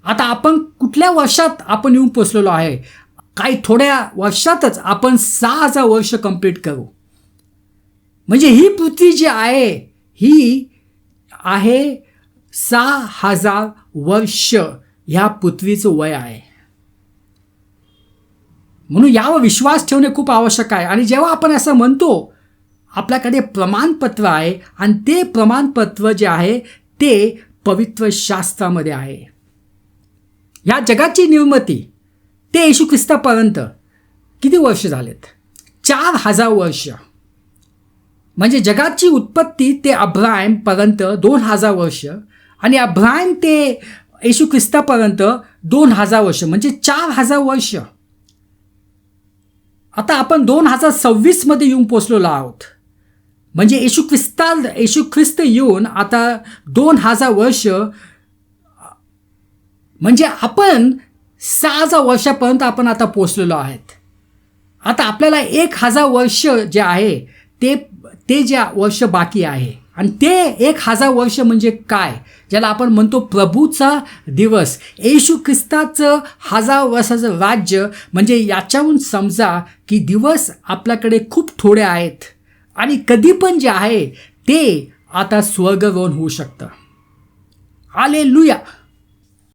आता आपण कुठल्या वर्षात आपण येऊन पोचलेलो आहे? काही थोड्या वर्षातच आपण 6,000 वर्ष कंप्लीट करू. म्हणजे ही पृथ्वी जी आहे ही आहे 6,000 वर्ष ह्या पृथ्वीचं वय आहे. म्हणून यावर विश्वास ठेवणे खूप आवश्यक आहे. आणि जेव्हा आपण असं म्हणतो, आपल्याकडे प्रमाणपत्र आहे आणि ते प्रमाणपत्र जे आहे ते पवित्र शास्त्रामध्ये आहे. या जगाची निर्मिती ते येशू ख्रिस्तापर्यंत किती वर्ष झालेत? 4,000 वर्ष. म्हणजे जगाची उत्पत्ती ते अब्राहमपर्यंत 2,000 वर्ष आणि अब्राहम ते येशू ख्रिस्तापर्यंत 2,000 वर्ष, म्हणजे 4,000 वर्ष. आता आपण 2026 मध्ये येऊन पोचलेलो आहोत. म्हणजे येशू ख्रिस्त येऊन आता 2,000 वर्ष, म्हणजे आपण 6,000 वर्षापर्यंत आपण आता पोचलेलो आहेत. आता आपल्याला 1,000 वर्ष जे आहे ते जे वर्ष बाकी आहे. आणि ते 1,000 वर्ष म्हणजे काय? ज्याला आपण म्हणतो प्रभूचा दिवस, येशू ख्रिस्ताचं 1,000 वर्षाचं राज्य. म्हणजे याच्याहून समजा की दिवस आपल्याकडे खूप थोडे आहेत आणि कधी पण जे आहे ते आता स्वर्गरोहण होऊ शकतं. हालेलुया.